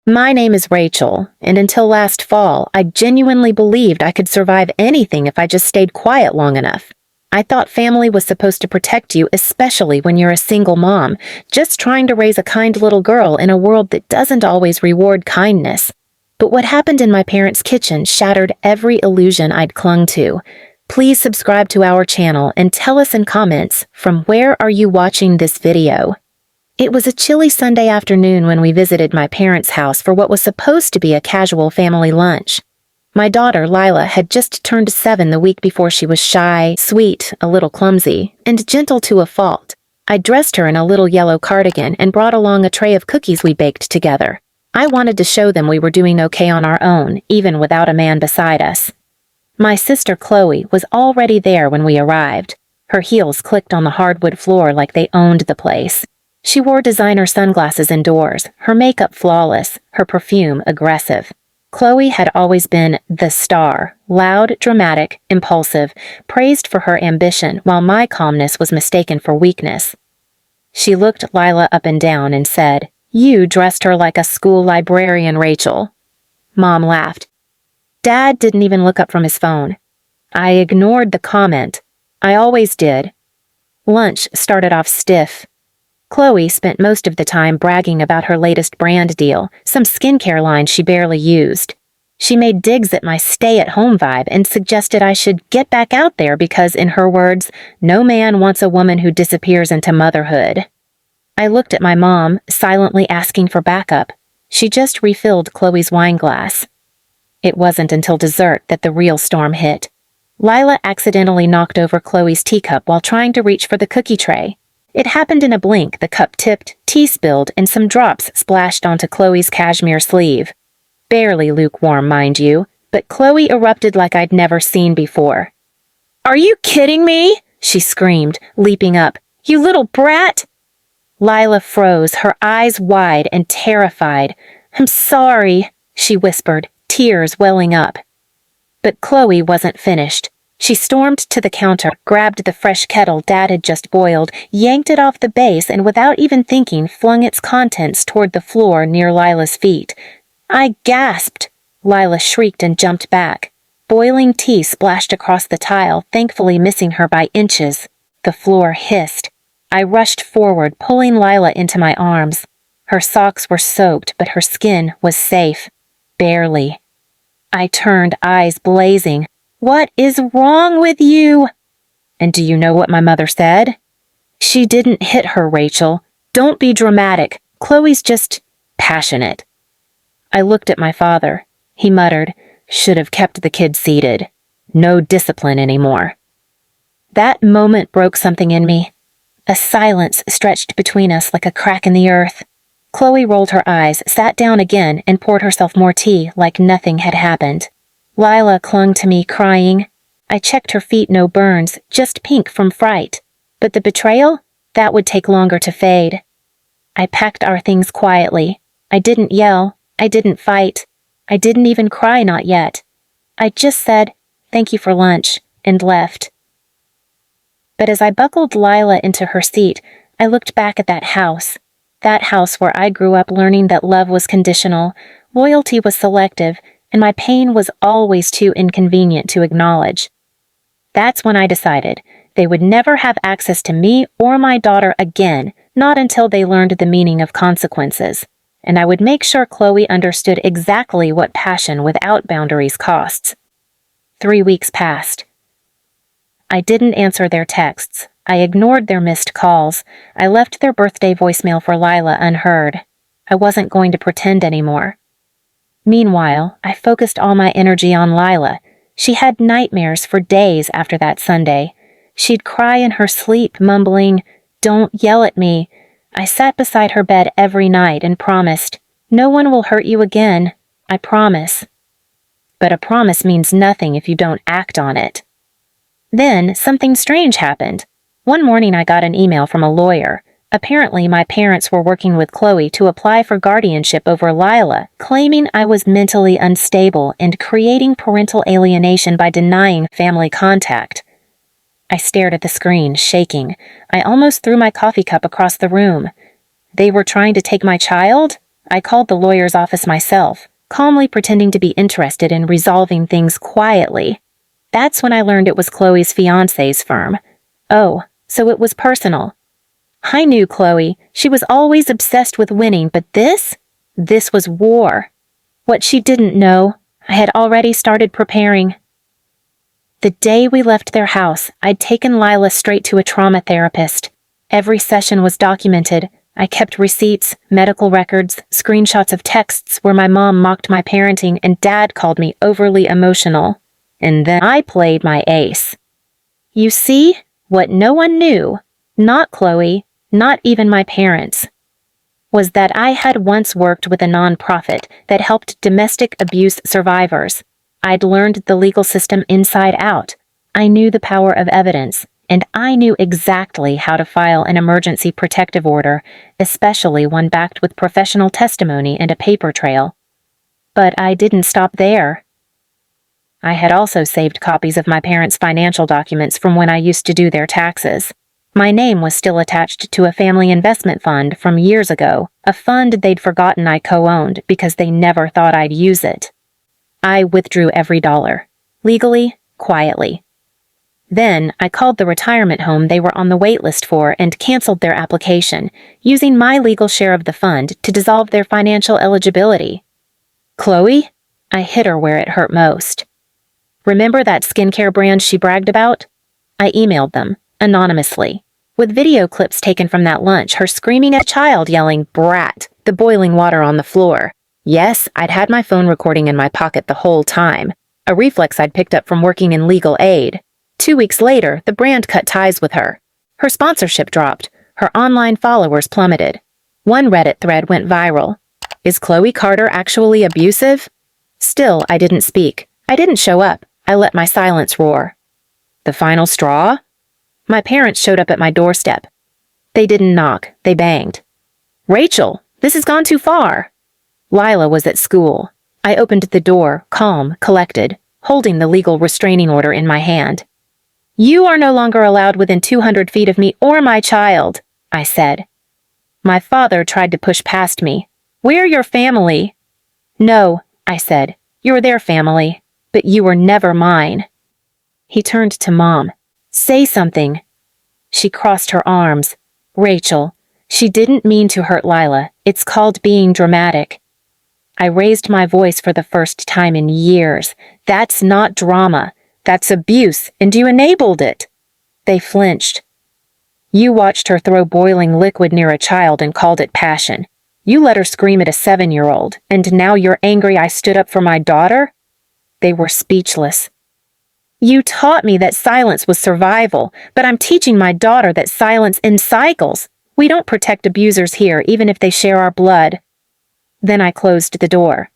My name is Rachel, and until last fall, I genuinely believed I could survive anything if I just stayed quiet long enough. I thought family was supposed to protect you, especially when you're a single mom, just trying to raise a kind little girl in a world that doesn't always reward kindness. But what happened in my parents' kitchen shattered every illusion I'd clung to. Please subscribe to our channel and tell us in comments, from where are you watching this video? It was a chilly Sunday afternoon when we visited my parents' house for what was supposed to be a casual family lunch. My daughter, Lila, had just turned 7 the week before. She was shy, sweet, a little clumsy, and gentle to a fault. I dressed her in a little yellow cardigan and brought along a tray of cookies we baked together. I wanted to show them we were doing okay on our own, even without a man beside us. My sister Chloe was already there when we arrived. Her heels clicked on the hardwood floor like they owned the place. She wore designer sunglasses indoors, her makeup flawless, her perfume aggressive. Chloe had always been the star, loud, dramatic, impulsive, praised for her ambition, while my calmness was mistaken for weakness. She looked Lila up and down and said, "You dressed her like a school librarian, Rachel." Mom laughed. Dad didn't even look up from his phone. I ignored the comment. I always did. Lunch started off stiff. Chloe spent most of the time bragging about her latest brand deal, some skincare line she barely used. She made digs at my stay-at-home vibe and suggested I should get back out there because, in her words, no man wants a woman who disappears into motherhood. I looked at my mom, silently asking for backup. She just refilled Chloe's wine glass. It wasn't until dessert that the real storm hit. Lila accidentally knocked over Chloe's teacup while trying to reach for the cookie tray. It happened in a blink. The cup tipped, tea spilled, and some drops splashed onto Chloe's cashmere sleeve. Barely lukewarm, mind you, but Chloe erupted like I'd never seen before. "Are you kidding me?" she screamed, leaping up. "You little brat!" Lila froze, her eyes wide and terrified. "I'm sorry," she whispered, tears welling up. But Chloe wasn't finished. She stormed to the counter, grabbed the fresh kettle Dad had just boiled, yanked it off the base, and without even thinking, flung its contents toward the floor near Lila's feet. I gasped. Lila shrieked and jumped back. Boiling tea splashed across the tile, thankfully missing her by inches. The floor hissed. I rushed forward, pulling Lila into my arms. Her socks were soaked, but her skin was safe. Barely. I turned, eyes blazing. "What is wrong with you?" And do you know what my mother said? "She didn't hit her, Rachel. Don't be dramatic. Chloe's just passionate." I looked at my father. He muttered, "Should have kept the kid seated. No discipline anymore." That moment broke something in me. A silence stretched between us like a crack in the earth. Chloe rolled her eyes, sat down again, and poured herself more tea like nothing had happened. Lila clung to me, crying. I checked her feet, no burns, just pink from fright. But the betrayal? That would take longer to fade. I packed our things quietly. I didn't yell. I didn't fight. I didn't even cry, not yet. I just said, "Thank you for lunch," and left. But as I buckled Lila into her seat, I looked back at that house where I grew up learning that love was conditional, loyalty was selective, and my pain was always too inconvenient to acknowledge. That's when I decided they would never have access to me or my daughter again, not until they learned the meaning of consequences, and I would make sure Chloe understood exactly what passion without boundaries costs. 3 weeks passed. I didn't answer their texts. I ignored their missed calls. I left their birthday voicemail for Lila unheard. I wasn't going to pretend anymore. Meanwhile, I focused all my energy on Lila. She had nightmares for days after that Sunday. She'd cry in her sleep, mumbling, "Don't yell at me." I sat beside her bed every night and promised, "No one will hurt you again. I promise." But a promise means nothing if you don't act on it. Then, something strange happened. One morning I got an email from a lawyer. Apparently, my parents were working with Chloe to apply for guardianship over Lila, claiming I was mentally unstable and creating parental alienation by denying family contact. I stared at the screen, shaking. I almost threw my coffee cup across the room. They were trying to take my child? I called the lawyer's office myself, calmly pretending to be interested in resolving things quietly. That's when I learned it was Chloe's fiancé's firm. Oh, so it was personal. I knew Chloe. She was always obsessed with winning, but this was war. What she didn't know, I had already started preparing. The day we left their house, I'd taken Lila straight to a trauma therapist. Every session was documented. I kept receipts, medical records, screenshots of texts where my mom mocked my parenting and Dad called me overly emotional. And then I played my ace. You see, what no one knew, not Chloe, not even my parents, was that I had once worked with a nonprofit that helped domestic abuse survivors. I'd learned the legal system inside out. I knew the power of evidence, and I knew exactly how to file an emergency protective order, especially one backed with professional testimony and a paper trail. But I didn't stop there. I had also saved copies of my parents' financial documents from when I used to do their taxes. My name was still attached to a family investment fund from years ago, a fund they'd forgotten I co-owned because they never thought I'd use it. I withdrew every dollar, legally, quietly. Then I called the retirement home they were on the wait list for and canceled their application, using my legal share of the fund to dissolve their financial eligibility. Chloe? I hit her where it hurt most. Remember that skincare brand she bragged about? I emailed them, anonymously, with video clips taken from that lunch, her screaming at a child yelling, "Brat," the boiling water on the floor. Yes, I'd had my phone recording in my pocket the whole time, a reflex I'd picked up from working in legal aid. 2 weeks later, the brand cut ties with her. Her sponsorship dropped. Her online followers plummeted. One Reddit thread went viral. Is Chloe Carter actually abusive? Still, I didn't speak. I didn't show up. I let my silence roar. The final straw? My parents showed up at my doorstep. They didn't knock. They banged. Rachel, this has gone too far. Lila was at school. I opened the door, calm, collected, holding the legal restraining order in my hand. You are no longer allowed within 200 feet of me or my child, I said. My father tried to push past me. We're your family. No, I said, you're their family, but you were never mine. He turned to Mom. Say something. She crossed her arms. Rachel, she didn't mean to hurt Lila. It's called being dramatic. I raised my voice for the first time in years. That's not drama. That's abuse, and you enabled it. They flinched. You watched her throw boiling liquid near a child and called it passion. You let her scream at a 7-year-old, and now you're angry I stood up for my daughter? They were speechless. You taught me that silence was survival, but I'm teaching my daughter that silence ends cycles. We don't protect abusers here, even if they share our blood. Then I closed the door.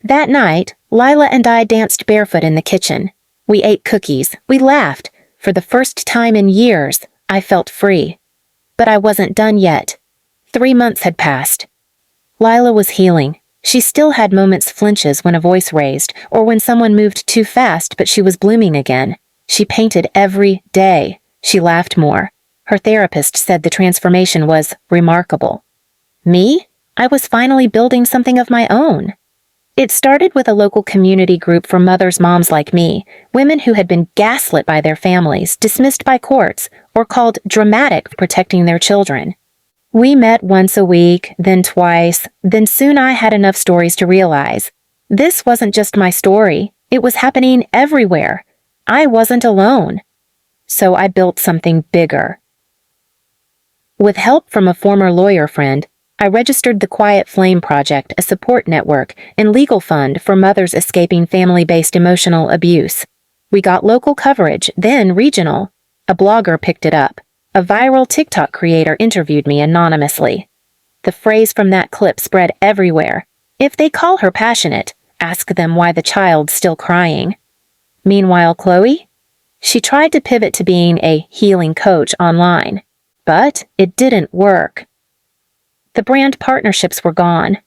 That night, Lila and I danced barefoot in the kitchen. We ate cookies. We laughed. For the first time in years, I felt free. But I wasn't done yet. 3 months had passed. Lila was healing. She still had moments flinches when a voice raised, or when someone moved too fast, but she was blooming again. She painted every day. She laughed more. Her therapist said the transformation was remarkable. Me? I was finally building something of my own. It started with a local community group for moms like me, women who had been gaslit by their families, dismissed by courts, or called dramatic for protecting their children. We met once a week, then twice, then soon I had enough stories to realize. This wasn't just my story. It was happening everywhere. I wasn't alone. So I built something bigger. With help from a former lawyer friend, I registered the Quiet Flame Project, a support network and legal fund for mothers escaping family-based emotional abuse. We got local coverage, then regional. A blogger picked it up. A viral TikTok creator interviewed me anonymously. The phrase from that clip spread everywhere. If they call her passionate, ask them why the child's still crying. Meanwhile, Chloe? She tried to pivot to being a healing coach online. But it didn't work. The brand partnerships were gone.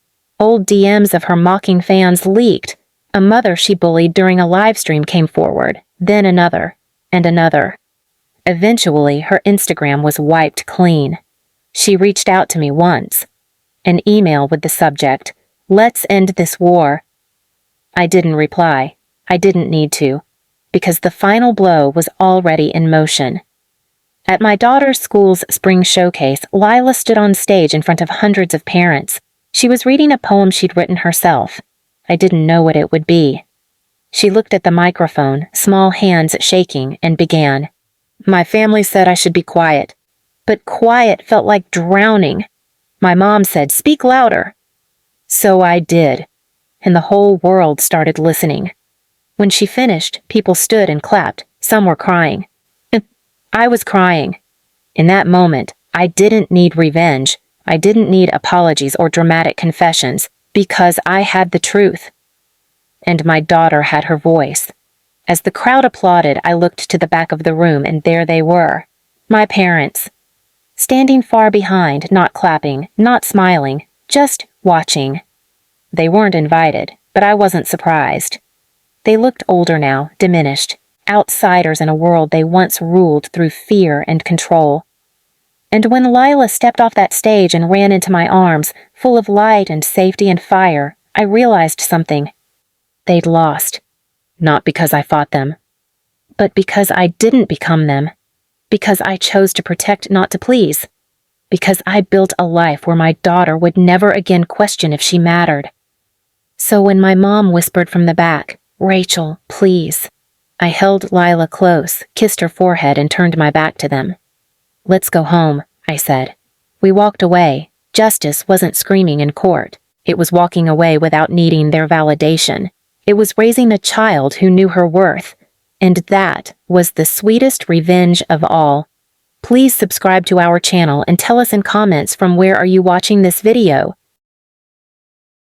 Old DMs of her mocking fans leaked. A mother she bullied during a live stream came forward, then another, and another. Eventually, her Instagram was wiped clean. She reached out to me once. An email with the subject, "Let's end this war." I didn't reply. I didn't need to, because the final blow was already in motion. At my daughter's school's spring showcase, Lila stood on stage in front of hundreds of parents. She was reading a poem she'd written herself. I didn't know what it would be. She looked at the microphone, small hands shaking, and began. My family said I should be quiet, but quiet felt like drowning. My mom said, "Speak louder." So I did, and the whole world started listening. When she finished, people stood and clapped. Some were crying. I was crying. In that moment, I didn't need revenge. I didn't need apologies or dramatic confessions, because I had the truth. And my daughter had her voice. As the crowd applauded, I looked to the back of the room, and there they were, my parents. Standing far behind, not clapping, not smiling, just watching. They weren't invited, but I wasn't surprised. They looked older now, diminished, outsiders in a world they once ruled through fear and control. And when Lila stepped off that stage and ran into my arms, full of light and safety and fire, I realized something. They'd lost. Not because I fought them, but because I didn't become them. Because I chose to protect, not to please. Because I built a life where my daughter would never again question if she mattered. So when my mom whispered from the back, "Rachel, please," I held Lila close, kissed her forehead, and turned my back to them. "Let's go home," I said. We walked away. Justice wasn't screaming in court. It was walking away without needing their validation. It was raising a child who knew her worth. And that was the sweetest revenge of all. Please subscribe to our channel and tell us in comments from where are you watching this video.